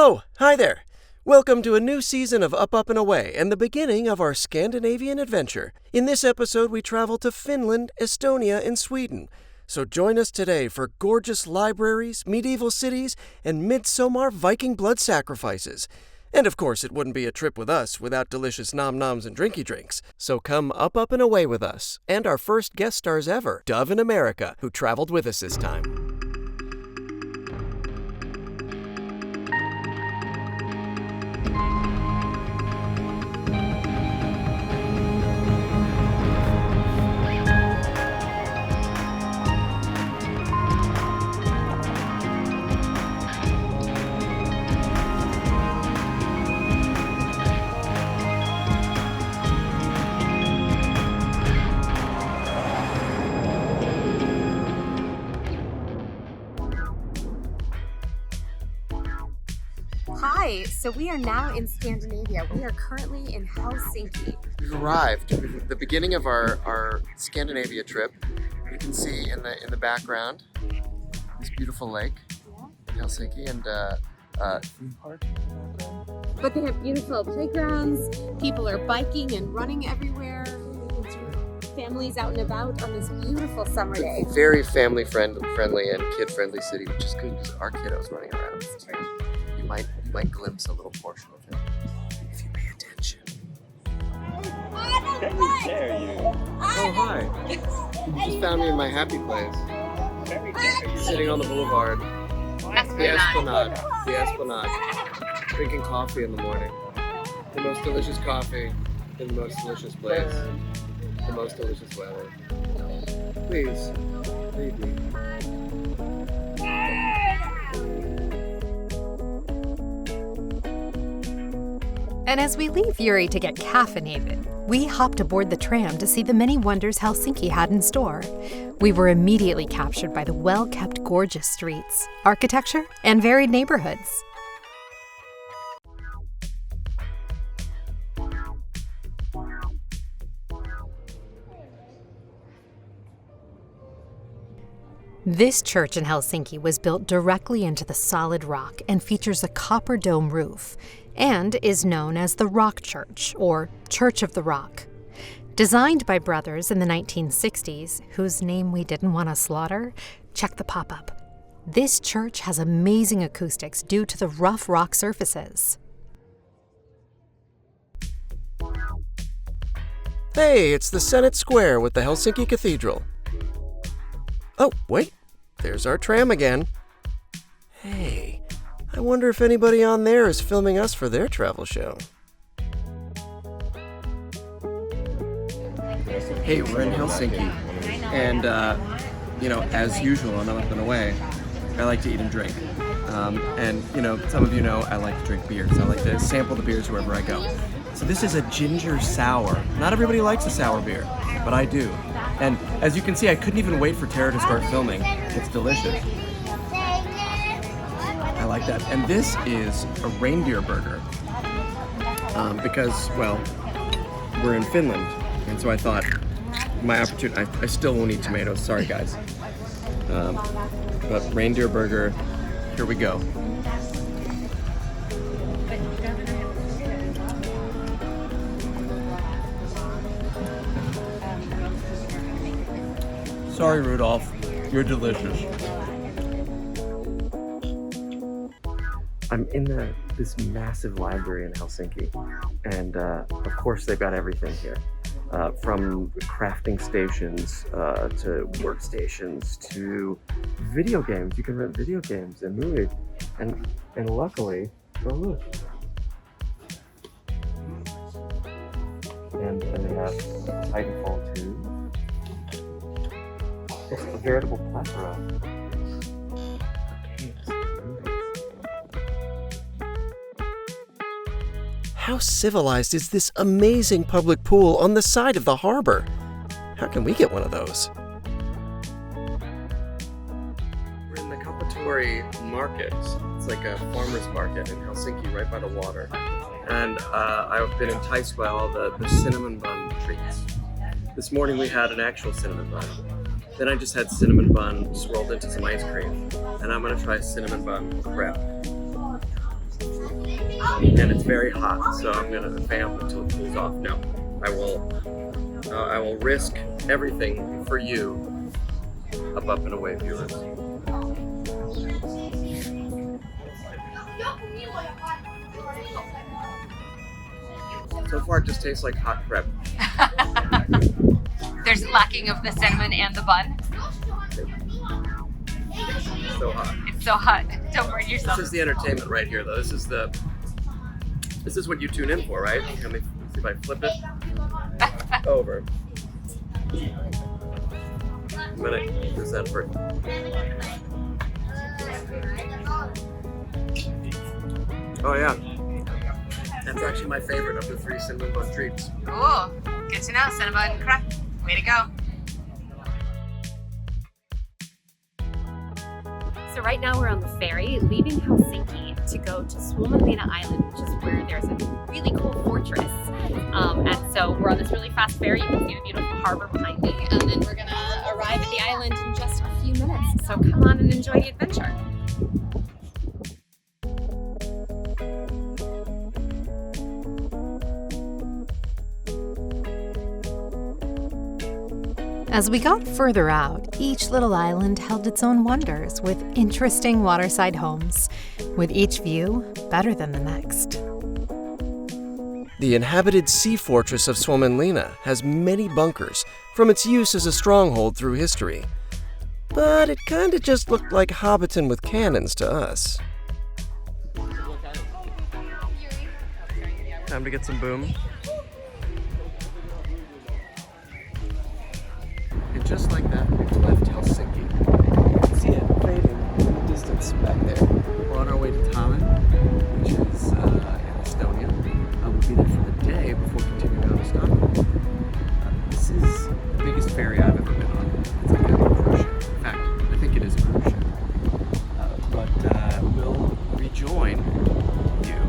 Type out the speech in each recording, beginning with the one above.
Oh, hi there. Welcome to a new season of Up, Up, and Away and the beginning of our Scandinavian adventure. In this episode, we travel to Finland, Estonia, and Sweden. So join us today for gorgeous libraries, medieval cities, and midsummer Viking blood sacrifices. And of course, it wouldn't be a trip with us without delicious nom-noms and drinky drinks. So come up, and away with us, and our first guest stars ever, Dove in America, who traveled with us this time. Hi, so we are now in Scandinavia. We are currently in Helsinki. We've arrived at the beginning of our Scandinavia trip. You can see in the background this beautiful lake in Helsinki and theme park. But they have beautiful playgrounds. People are biking and running everywhere. Families out and about on this beautiful summer day. Very family friendly and kid friendly city, which is good because our kiddos running around. You might glimpse a little portion of it if you pay attention. Dare you? Oh, hi. You just found me in my happy place. Sitting on the boulevard. The Esplanade. Drinking coffee in the morning. The most delicious coffee in the most delicious place. The most delicious weather. Please, leave me. And as we leave Yuri to get caffeinated, we hopped aboard the tram to see the many wonders Helsinki had in store. We were immediately captured by the well-kept, gorgeous streets, architecture, and varied neighborhoods. This church in Helsinki was built directly into the solid rock and features a copper dome roof, and is known as the Rock Church, or Church of the Rock. Designed by brothers in the 1960s, whose name we didn't want to slaughter, check the pop-up. This church has amazing acoustics due to the rough rock surfaces. Hey, it's the Senate Square with the Helsinki Cathedral. Oh, wait, there's our tram again. Hey, I wonder if anybody on there is filming us for their travel show. Hey, we're in Helsinki, and as usual on Up and Away, I like to eat and drink. And some of you know I like to drink beers. I like to sample the beers wherever I go. So this is a ginger sour. Not everybody likes a sour beer, but I do. And as you can see, I couldn't even wait for Tara to start filming. It's delicious. I like that. And this is a reindeer burger because, well, we're in Finland. And so I thought my opportunity, I still won't eat tomatoes. Sorry, guys. But reindeer burger, here we go. Sorry, Rudolph. You're delicious. I'm in this massive library in Helsinki, and of course they've got everything here, from crafting stations to workstations to video games. You can rent video games and movies, and luckily, oh look, and they have Titanfall 2. It's a veritable plethora. How civilized is this amazing public pool on the side of the harbor? How can we get one of those? We're in the Kauppatori market. It's like a farmer's market in Helsinki right by the water. And I've been enticed by all the cinnamon bun treats. This morning we had an actual cinnamon bun. Then I just had cinnamon bun swirled into some ice cream. And I'm gonna try cinnamon bun crepe. and it's very hot, so I'm gonna vamp until it cools off. No, I will risk everything for you, up and away viewers. So far, it just tastes like hot crepe. There's lacking of the cinnamon and the bun. So hot. It's so hot. Don't burn yourself. This is the entertainment right here, though. This is what you tune in for, right? Let me see if I flip it over. I'm gonna eat this out first. Oh yeah, that's actually my favorite of the 3 cinnamon bun treats. Cool. Good to know. Cinnamon crepe. Way to go. So right now we're on the ferry leaving Helsinki to go to Suomenlinna Island, which is where there's a really cool fortress. And so we're on this really fast ferry. You can see the beautiful harbor behind me. And then we're going to arrive at the island in just a few minutes. So come on and enjoy the adventure. As we got further out, each little island held its own wonders with interesting waterside homes, with each view better than the next. The inhabited sea fortress of Suomenlinna has many bunkers from its use as a stronghold through history. But it kinda just looked like Hobbiton with cannons to us. Time to get some boom. And just like that, we've left Helsinki. You can see it fading in the distance back there. We're on our way to Tallinn, which is in Estonia. We'll be there for the day before continuing on to Stockholm. This is the biggest ferry I've ever been on. It's like a cruise ship. In fact, I think it is a cruise ship. But we'll rejoin you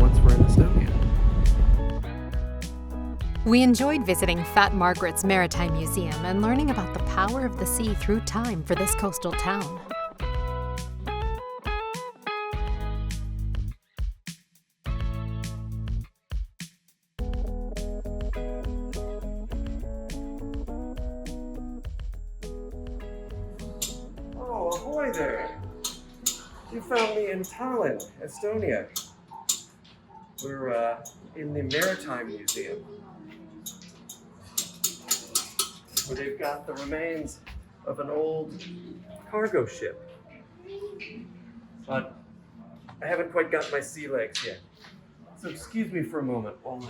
once we're in Estonia. We enjoyed visiting Fat Margaret's Maritime Museum and learning about the power of the sea through time for this coastal town. Oh, ahoy there! You found me in Tallinn, Estonia. We're in the Maritime Museum, where they've got the remains of an old cargo ship. But I haven't quite got my sea legs yet. So excuse me for a moment while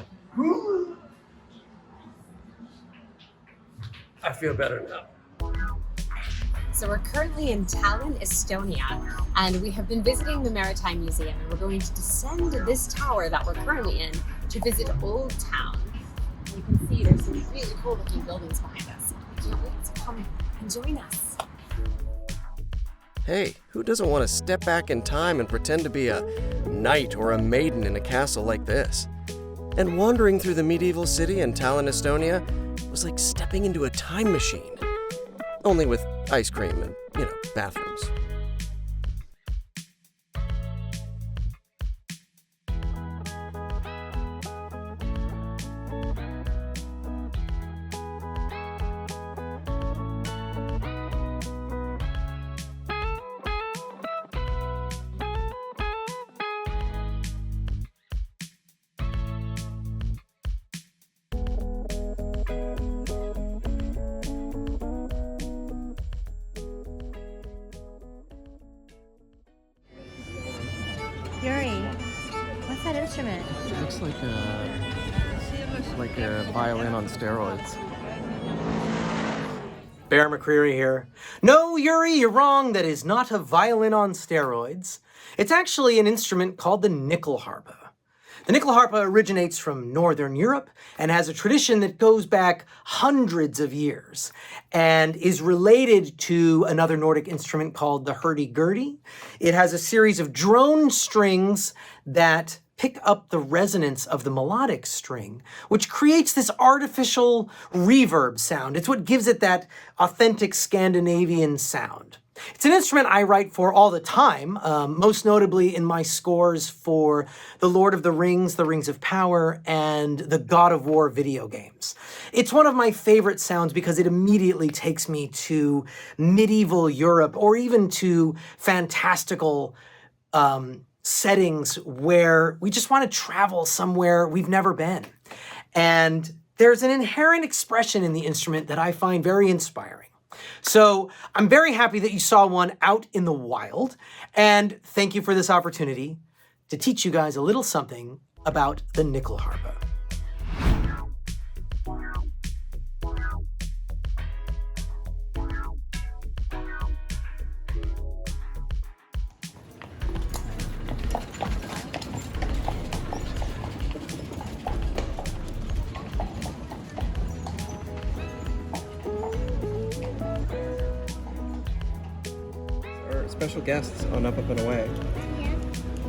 I feel better now. So we're currently in Tallinn, Estonia, and we have been visiting the Maritime Museum, and we're going to descend this tower that we're currently in to visit Old Town. You can see there's some really cool looking buildings behind us. I can't wait to come and join us. Hey, who doesn't want to step back in time and pretend to be a knight or a maiden in a castle like this? And wandering through the medieval city in Tallinn, Estonia was like stepping into a time machine. Only with ice cream and, bathrooms. Yuri, what's that instrument? It looks like a violin on steroids. Bear McCreary here. No, Yuri, you're wrong. That is not a violin on steroids. It's actually an instrument called the nyckelharpa. The nyckelharpa originates from Northern Europe and has a tradition that goes back hundreds of years and is related to another Nordic instrument called the hurdy-gurdy. It has a series of drone strings that pick up the resonance of the melodic string, which creates this artificial reverb sound. It's what gives it that authentic Scandinavian sound. It's an instrument I write for all the time, most notably in my scores for The Lord of the Rings of Power, and the God of War video games. It's one of my favorite sounds because it immediately takes me to medieval Europe, or even to fantastical settings where we just want to travel somewhere we've never been. And there's an inherent expression in the instrument that I find very inspiring. So I'm very happy that you saw one out in the wild, and thank you for this opportunity to teach you guys a little something about the nyckelharpa. Special guests on Up and Away.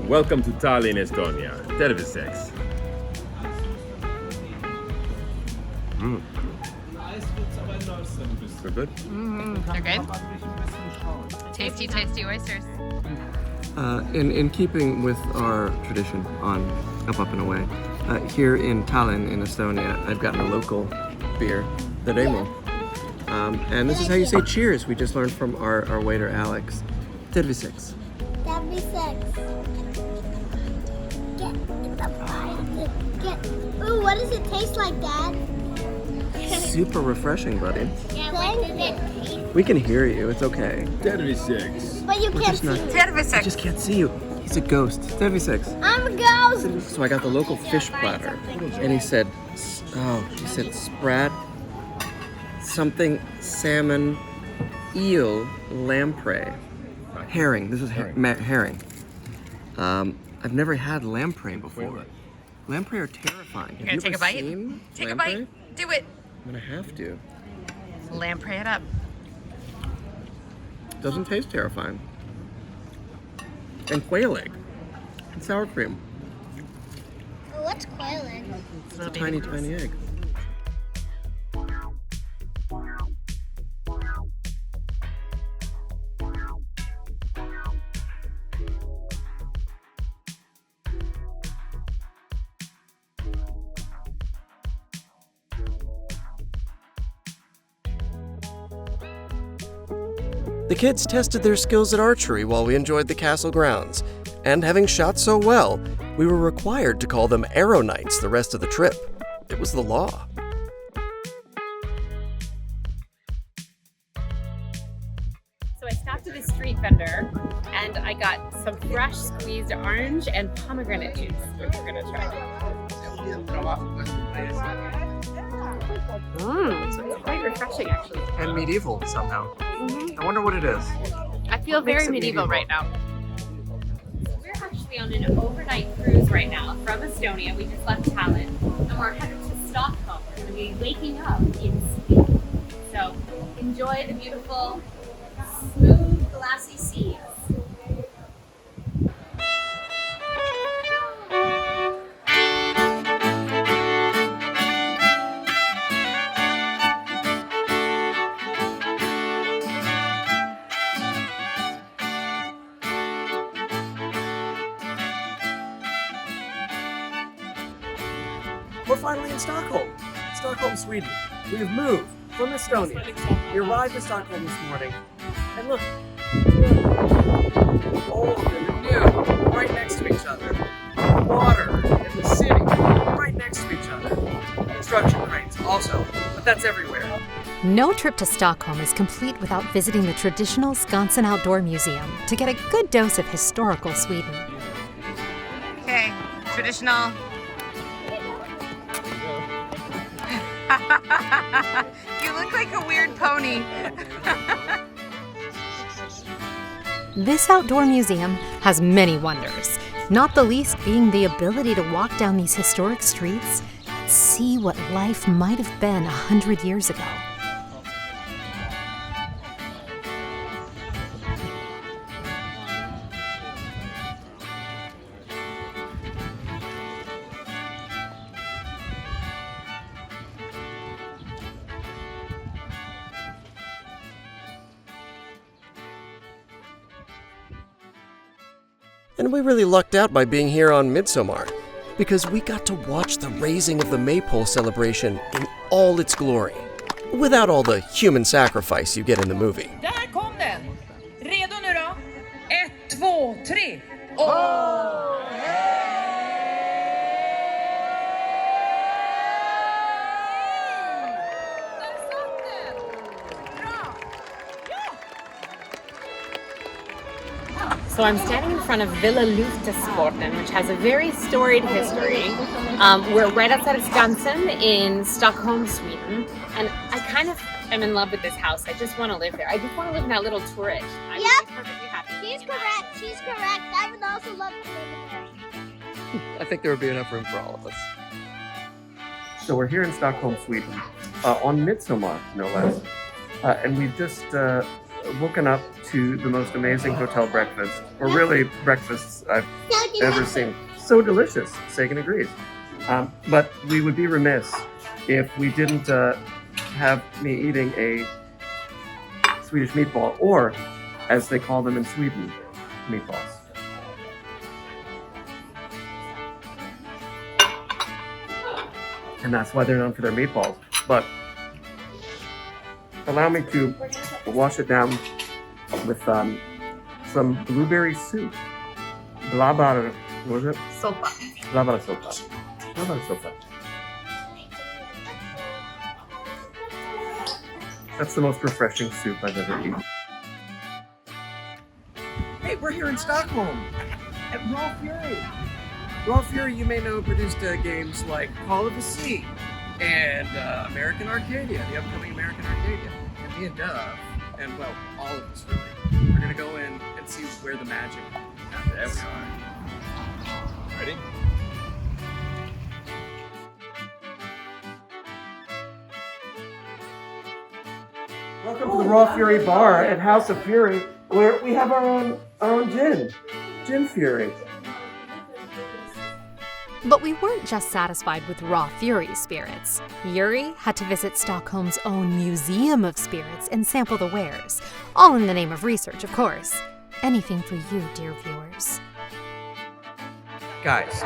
Welcome to Tallinn, Estonia. Terviseks. So good? They're good. Tasty, tasty oysters. In keeping with our tradition on Up and Away, here in Tallinn, in Estonia, I've gotten a local beer, the Remo. And this is how you say cheers. We just learned from our waiter, Alex. Terviseks. Ooh, what does it taste like, Dad? Super refreshing, buddy. Yeah, what does it taste? We can hear you. It's okay. Terviseks. But you can't see me. I just can't see you. He's a ghost. Terviseks. I'm a ghost. So I got the local fish platter, and he said sprat, something salmon, eel, lamprey, herring. This is herring. I've never had lamprey before. Lamprey are terrifying. You're gonna take a bite? Take a bite. Do it. I'm gonna have to. Lamprey it up. Doesn't taste terrifying. And quail egg. And sour cream. Oh, what's quail egg? It's a tiny, tiny egg. The kids tested their skills at archery while we enjoyed the castle grounds, and having shot so well, we were required to call them arrow knights the rest of the trip. It was the law. So I stopped at a street vendor and I got some fresh squeezed orange and pomegranate juice, which we're gonna try. It's quite refreshing actually. And medieval somehow. I wonder what it is. I feel very it medieval medieval? right now. We're actually on an overnight cruise right now from Estonia. We just left Tallinn and we're headed to Stockholm. We're going to be waking up in Sweden. So enjoy the beautiful, smooth, glassy seas. We're finally in Stockholm, Sweden. We have moved from Estonia. We arrived in Stockholm this morning, and look, old and new, right next to each other. Water and the city, right next to each other. Construction cranes also, but that's everywhere. No trip to Stockholm is complete without visiting the traditional Skansen Outdoor Museum to get a good dose of historical Sweden. Okay, traditional. You look like a weird pony. This outdoor museum has many wonders, not the least being the ability to walk down these historic streets and see what life might have been 100 years ago. And we really lucked out by being here on Midsommar, because we got to watch the raising of the maypole celebration in all its glory, without all the human sacrifice you get in the movie. Där kom den! Redo nu då? 1, 2, 3! So I'm standing in front of Villa Luftesporten, which has a very storied history. We're right outside of Skansen in Stockholm, Sweden. And I kind of am in love with this house. I just want to live there. I just want to live in that little turret. I would be perfectly happy. She's correct. She's correct. I would also love to live in there. I think there would be enough room for all of us. So we're here in Stockholm, Sweden, on Midsommar, no less. And we've just woken up to the most amazing hotel breakfast, or really breakfasts I've ever seen. So delicious, Sagan agrees. But we would be remiss if we didn't have me eating a Swedish meatball, or as they call them in Sweden, meatballs. And that's why they're known for their meatballs. But allow me to wash it down with some blueberry soup. Blabar, what was it? Sopa. Blabar sopa. Blabar sopa. That's the most refreshing soup I've ever eaten. Hey, we're here in Stockholm at Raw Fury. Raw Fury, you may know, produced games like Call of the Sea and American Arcadia, the upcoming American Arcadia. And me and Dove, and well, all of us really, are gonna go in and see where the magic happens. There we are. Ready? Welcome to the Raw Fury Bar at House of Fury, where we have our own Gin Fury. But we weren't just satisfied with raw fury spirits. Yuri had to visit Stockholm's own Museum of Spirits and sample the wares. All in the name of research, of course. Anything for you, dear viewers. Guys,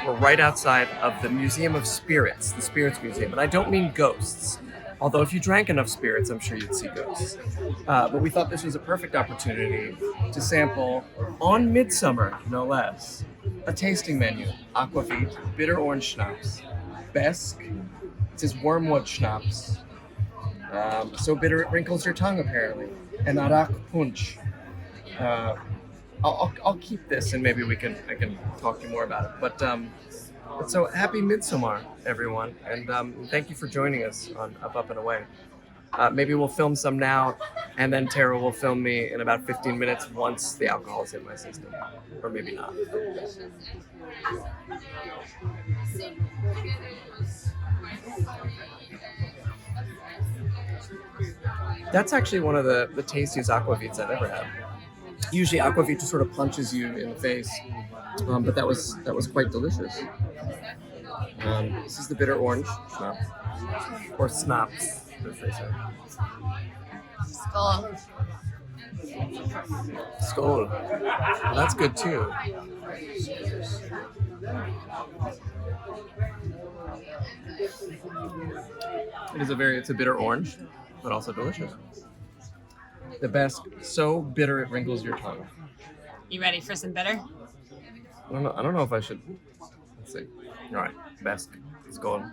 we're right outside of the Museum of Spirits, the Spirits Museum, and I don't mean ghosts. Although if you drank enough spirits, I'm sure you'd see ghosts. But we thought this was a perfect opportunity to sample, on Midsummer, no less, a tasting menu. Aquavit, bitter orange schnapps. Besk, it says wormwood schnapps. So bitter it wrinkles your tongue, apparently. And arak punch. I'll keep this and maybe I can talk to you more about it. But so happy Midsommar, everyone, and thank you for joining us on Up and Away. Maybe we'll film some now, and then Tara will film me in about 15 minutes once the alcohol's in my system, or maybe not. That's actually one of the tastiest aquavits I've ever had. Usually aquavit just sort of punches you in the face, but that was quite delicious. This is the bitter orange schnapps, or snaps, as they say. Skull. Skull. Well, that's good too. It's a bitter orange, but also delicious. The best, so bitter it wrinkles your tongue. You ready for some bitter? I don't know if I should. Let's see. All right, best. It's going.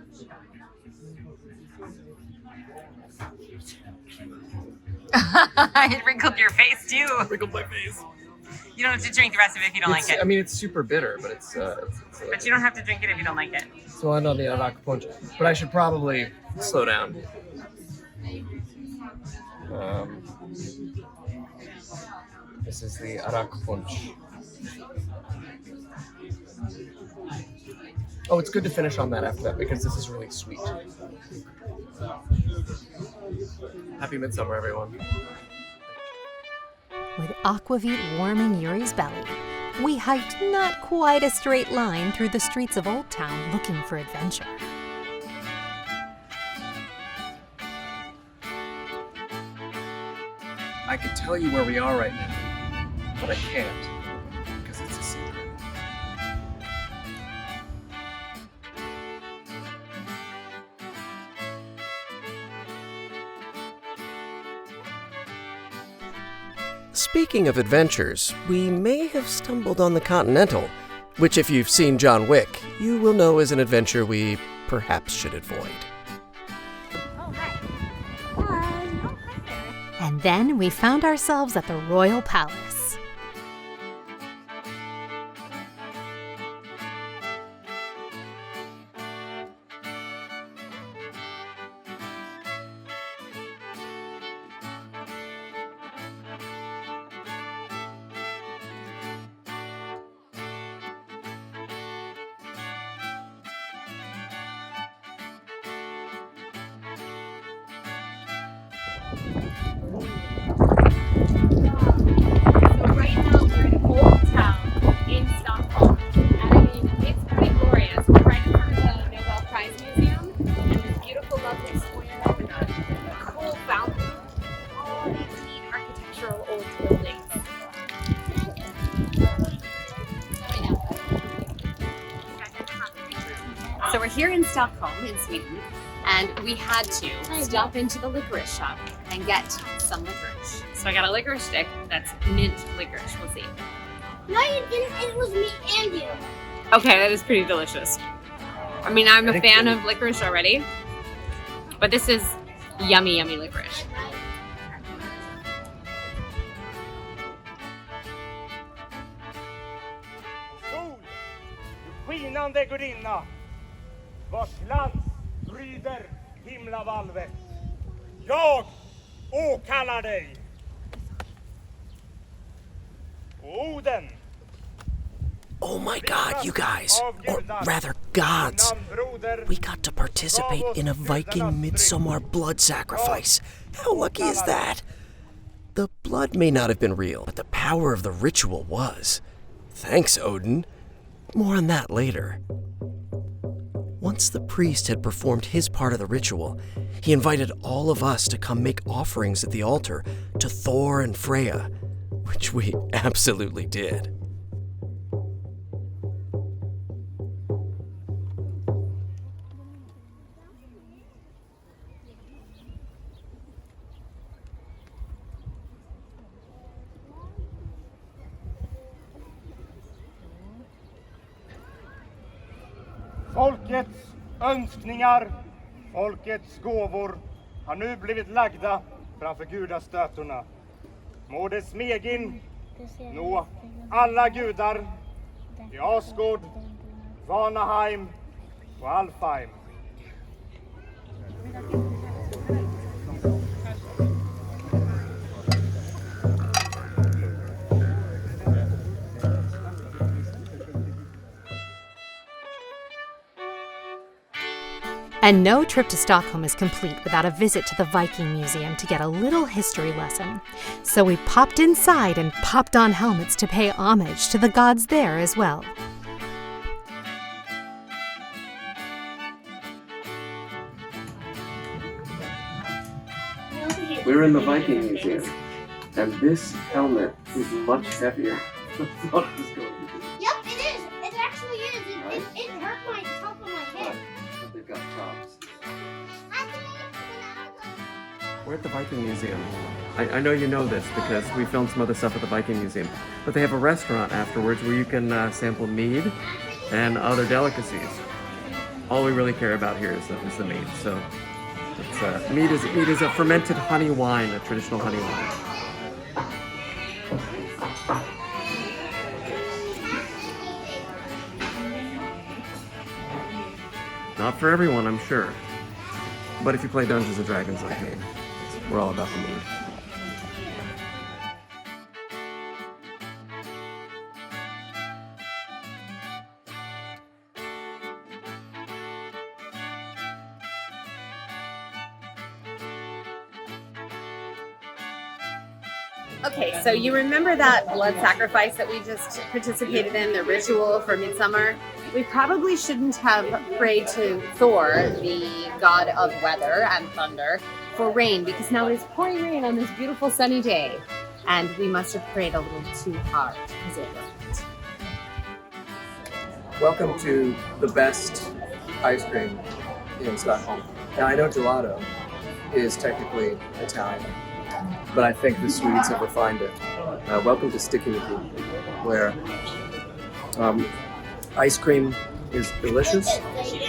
It wrinkled your face too. Wrinkled my face. You don't have to drink the rest of it if you don't like it. I mean, it's super bitter, but it's But you don't have to drink it if you don't like it. So I know the arak punch, but I should probably slow down. This is the arak punch. Oh, it's good to finish on that after that because this is really sweet. Happy Midsummer, everyone. With aquavit warming Yuri's belly, we hiked not quite a straight line through the streets of Old Town looking for adventure. I could tell you where we are right now, but I can't because it's a secret. Speaking of adventures, we may have stumbled on the Continental, which if you've seen John Wick, you will know is an adventure we perhaps should avoid. Oh, hi. Hi. And then we found ourselves at the Royal Palace. So we're here in Stockholm, in Sweden, and we had to stop into the licorice shop and get some licorice. So I got a licorice stick that's mint licorice. We'll see. No, you didn't. It was me and you. Okay, that is pretty delicious. I mean, I'm a fan of licorice already, but this is yummy, yummy licorice. Sol, du skinande gudinna, vars glans pryder himlavalvet. Jag åkallar dig. Oden. Oh my god, you guys, or rather gods, we got to participate in a Viking midsummer blood sacrifice. How lucky is that? The blood may not have been real, but the power of the ritual was. Thanks, Odin. More on that later. Once the priest had performed his part of the ritual, he invited all of us to come make offerings at the altar to Thor and Freya, which we absolutely did. Folkets önskningar, folkets gåvor har nu blivit lagda framför gudastötorna. Må det smegin nå alla gudar i Asgård, Vanaheim och Alfheim. And no trip to Stockholm is complete without a visit to the Viking Museum to get a little history lesson. So we popped inside and popped on helmets to pay homage to the gods there as well. We're in the Viking Museum, and this helmet is much heavier than I thought it was going to be. Yep, it is. It actually is. It hurt my top of my head. But they've got props. We're at the Viking Museum. I know you know this because we filmed some other stuff at the Viking Museum, but they have a restaurant afterwards where you can sample mead and other delicacies. All we really care about here is the mead. So it's, mead is a fermented honey wine, a traditional honey wine. Not for everyone, I'm sure. But if you play Dungeons & Dragons like me, we're all about the mood. Okay, so you remember that blood sacrifice that we just participated in, the ritual for midsummer? We probably shouldn't have prayed to Thor, the god of weather and thunder, for rain, because now it is pouring rain on this beautiful sunny day, and we must have prayed a little too hard, because it worked. Welcome to the best ice cream in Stockholm. Now I know gelato is technically Italian, but I think the Swedes have refined it. Welcome to Sticky Meat, where ice cream is delicious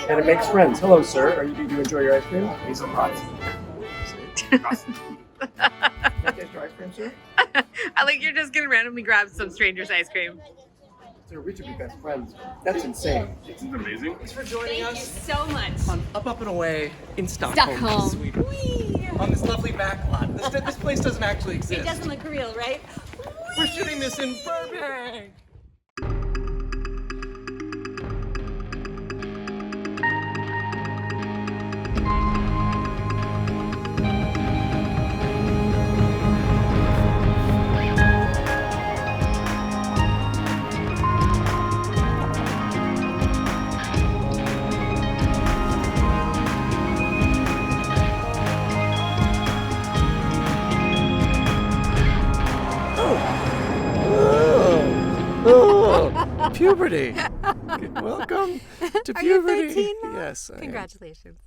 and it makes friends. Hello, sir. Do you enjoy your ice cream? These are hot. Ice cream, sir? I like you're just gonna randomly grab some stranger's ice cream. Sir, we should be best friends. That's insane. This is amazing. Thanks for joining Thank us you so much. on Up and Away in Stockholm, Sweden. Whee! On this lovely back lot. This place doesn't actually exist. It doesn't look real, right? We're shooting this in Burbank. Puberty. Welcome to Are you puberty. 13 now? Yes. I am. Congratulations.